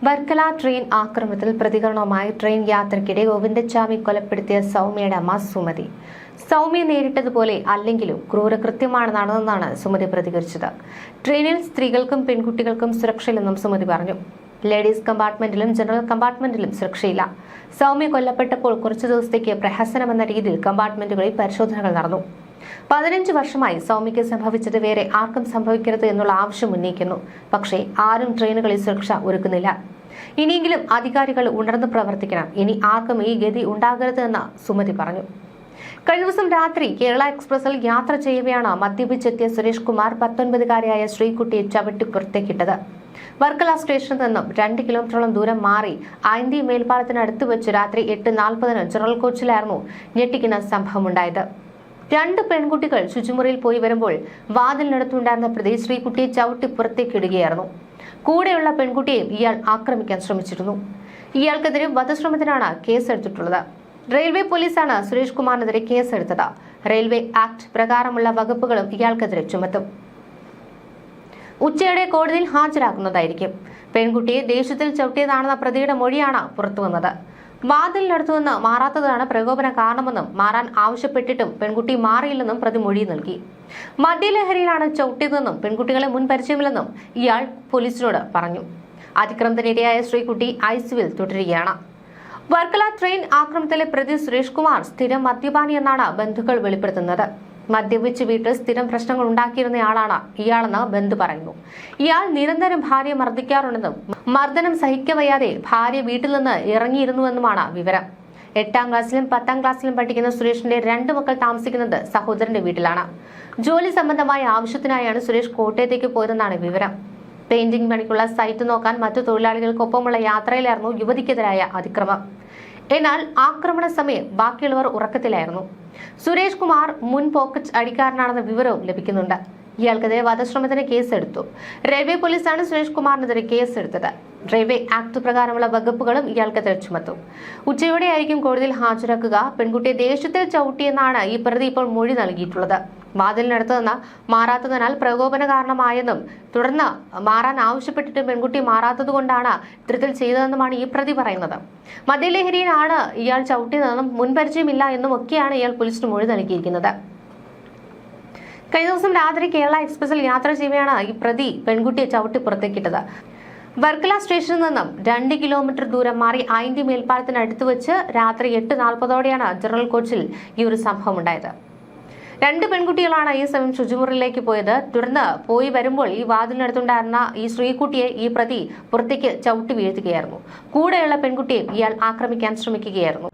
Varkala train ആക്രമണത്തിൽ പ്രതികരണവുമായി train യാത്രയ്ക്കിടെ ഗോവിന്ദച്ചാമി കൊലപ്പെടുത്തിയ സൗമ്യയുടെ അമ്മ സുമതി. സൗമ്യ നേരിട്ടതുപോലെ അല്ലെങ്കിലും ക്രൂരകൃത്യമാണ് നടന്നതെന്നാണ് സുമതി പ്രതികരിച്ചത്. ട്രെയിനിൽ സ്ത്രീകൾക്കും പെൺകുട്ടികൾക്കും സുരക്ഷയില്ലെന്നും സുമതി പറഞ്ഞു. ലേഡീസ് കമ്പാർട്ട്മെന്റിലും ജനറൽ കമ്പാർട്ട്മെന്റിലും സുരക്ഷയില്ല. സൗമ്യ കൊല്ലപ്പെട്ടപ്പോൾ കുറച്ചു ദിവസത്തേക്ക് പ്രഹസനമെന്ന രീതിയിൽ കമ്പാർട്ട്മെന്റുകളിൽ പരിശോധനകൾ നടന്നു. 15 വർഷമായി സൗമ്യയ്ക്ക് സംഭവിച്ചത് വേറെ ആർക്കും സംഭവിക്കരുത് എന്നുള്ള ആവശ്യം ഉന്നയിക്കുന്നു. പക്ഷേ ആരും ട്രെയിനുകളിൽ സുരക്ഷ ഒരുക്കുന്നില്ല. ഇനിയെങ്കിലും അധികാരികൾ ഉണർന്നു പ്രവർത്തിക്കണം. ഇനി ആർക്കും ഈ ഗതി ഉണ്ടാകരുത് എന്ന് സുമതി പറഞ്ഞു. കഴിഞ്ഞ ദിവസം രാത്രി കേരള എക്സ്പ്രസിൽ യാത്ര ചെയ്യവെയാണ് മദ്യപിച്ചെത്തിയ സുരേഷ് കുമാർ 19-കാരിയായ ശ്രീകുട്ടിയെ ചവിട്ടി പുറത്തേക്കിട്ടത്. വർക്കല സ്റ്റേഷനിൽ നിന്നും 2 കിലോമീറ്ററോളം ദൂരം മാറി ഐന്തി മേൽപ്പാലത്തിനടുത്ത് വെച്ച് രാത്രി 8:40 ജനറൽ കോച്ചിലായിരുന്നു ഞെട്ടിക്കുന്ന സംഭവമുണ്ടായത്. 2 പെൺകുട്ടികൾ ശുചിമുറിയിൽ പോയി വരുമ്പോൾ വാതിലിനടുത്തുണ്ടായിരുന്ന പ്രതി ശ്രീകുട്ടിയെ ചവിട്ടി പുറത്തേക്കിടുകയായിരുന്നു. കൂടെയുള്ള പെൺകുട്ടിയെയും ഇയാൾ ആക്രമിക്കാൻ ശ്രമിച്ചിരുന്നു. ഇയാൾക്കെതിരെ വധശ്രമത്തിനാണ് കേസെടുത്തിട്ടുള്ളത്. റെയിൽവേ പോലീസാണ് സുരേഷ് കുമാറിനെതിരെ കേസെടുത്തത്. റെയിൽവേ ആക്ട് പ്രകാരമുള്ള വകുപ്പുകളും ഇയാൾക്കെതിരെ ചുമത്തും. ഉച്ചയോടെ കോടതിയിൽ ഹാജരാക്കുന്നതായിരിക്കും. പെൺകുട്ടിയെ ദേഷ്യത്തിൽ ചവിട്ടിയതാണെന്ന പ്രതിയുടെ മൊഴിയാണ് പുറത്തുവന്നത്. വാതിലിനടുത്തുനിന്ന് മാറാത്തതാണ് പ്രകോപന കാരണമെന്നും മാറാൻ ആവശ്യപ്പെട്ടിട്ടും പെൺകുട്ടി മാറിയില്ലെന്നും പ്രതി മൊഴി നൽകി. മദ്യലഹരിയിലാണ് ചവിട്ടിയതെന്നും പെൺകുട്ടികളെ മുൻ പരിചയമില്ലെന്നും ഇയാൾ പോലീസിനോട് പറഞ്ഞു. അതിക്രമത്തിനിരയായ ശ്രീകുട്ടി ഐസിയുവിൽ തുടരുകയാണ്. വർക്കല ട്രെയിൻ ആക്രമണത്തിലെ പ്രതി സുരേഷ് കുമാർ സ്ഥിരം മദ്യപാനി എന്നാണ് ബന്ധുക്കൾ വെളിപ്പെടുത്തുന്നത്. മദ്യപിച്ച് വീട്ടിൽ സ്ഥിരം പ്രശ്നങ്ങൾ ഉണ്ടാക്കിയിരുന്നയാളാണ് ഇയാളെന്ന് ബന്ധു പറയുന്നു. ഇയാൾ നിരന്തരം ഭാര്യയെ മർദ്ദിക്കാറുണ്ടെന്നും മർദ്ദനം സഹിക്കവയ്യാതെ ഭാര്യ വീട്ടിൽ നിന്ന് ഇറങ്ങിയിരുന്നുവെന്നുമാണ് വിവരം. 8ാം ക്ലാസ്സിലും 10ാം ക്ലാസ്സിലും പഠിക്കുന്ന സുരേഷിന്റെ 2 മക്കൾ താമസിക്കുന്നത് സഹോദരന്റെ വീട്ടിലാണ്. ജോലി സംബന്ധമായ ആവശ്യത്തിനായാണ് സുരേഷ് കോട്ടയത്തേക്ക് പോയതെന്നാണ് വിവരം. പെയിന്റിംഗ് പണിക്കുള്ള സൈറ്റ് നോക്കാൻ മറ്റു തൊഴിലാളികൾക്കൊപ്പമുള്ള യാത്രയിലായിരുന്നു യുവതിക്കെതിരായ അതിക്രമം. എന്നാൽ ആക്രമണ സമയം ബാക്കിയുള്ളവർ ഉറക്കത്തിലായിരുന്നു. സുരേഷ് കുമാർ മുൻ പോക്കറ്റ് അടിക്കാരനാണെന്ന വിവരവും ലഭിക്കുന്നുണ്ട്. ഇയാൾക്കെതിരെ വധശ്രമത്തിന് കേസെടുത്തു. റെയിൽവേ പോലീസാണ് സുരേഷ് കുമാറിനെതിരെ കേസെടുത്തത്. റെയിൽവേ ആക്ട് പ്രകാരമുള്ള വകുപ്പുകളും ഇയാൾക്കെതിരെ ചുമത്തും. ഉച്ചയോടെയായിരിക്കും കോടതിയിൽ ഹാജരാക്കുക. പെൺകുട്ടിയെ ദേഷ്യത്തിൽ ചവിട്ടിയെന്നാണ് ഈ പ്രതി ഇപ്പോൾ മൊഴി നൽകിയിട്ടുള്ളത്. വാതിലിനടുത്ത് നിന്ന് മാറാത്തതിനാൽ പ്രകോപന കാരണമായെന്നും തുടർന്ന് മാറാൻ ആവശ്യപ്പെട്ടിട്ടും പെൺകുട്ടി മാറാത്തതുകൊണ്ടാണ് ഇത്തരത്തിൽ ചെയ്തതെന്നുമാണ് ഈ പ്രതി പറയുന്നത്. മദ്യലഹരിയിലാണ് ഇയാൾ ചവിട്ടിയതെന്നും മുൻപരിചയമില്ല എന്നും ഒക്കെയാണ് ഇയാൾ പോലീസിന് മൊഴി നൽകിയിരിക്കുന്നത്. കഴിഞ്ഞ ദിവസം രാത്രി കേരള എക്സ്പ്രസിൽ യാത്ര ചെയ്യവെയാണ് ഈ പ്രതി പെൺകുട്ടിയെ ചവിട്ടി പുറത്തേക്കിട്ടത്. വർക്കല സ്റ്റേഷനിൽ നിന്നും 2 കിലോമീറ്റർ ദൂരം മാറി ഐന്തി മേൽപ്പാലത്തിനടുത്ത് വെച്ച് രാത്രി 8:40 ജനറൽ കോച്ചിൽ ഈ ഒരു സംഭവം ഉണ്ടായത്. 2 പെൺകുട്ടികളാണ് ഈ സമയം ശുചിമുറിയിലേക്ക് പോയത്. തുടർന്ന് പോയി വരുമ്പോൾ ഈ വാതിലിനടുത്തുണ്ടായിരുന്ന ഈ ശ്രീകുട്ടിയെ ഈ പ്രതി പുറത്തേക്ക് ചവിട്ടി വീഴ്ത്തുകയായിരുന്നു. കൂടെയുള്ള പെൺകുട്ടിയെ ഇയാൾ ആക്രമിക്കാൻ ശ്രമിക്കുകയായിരുന്നു.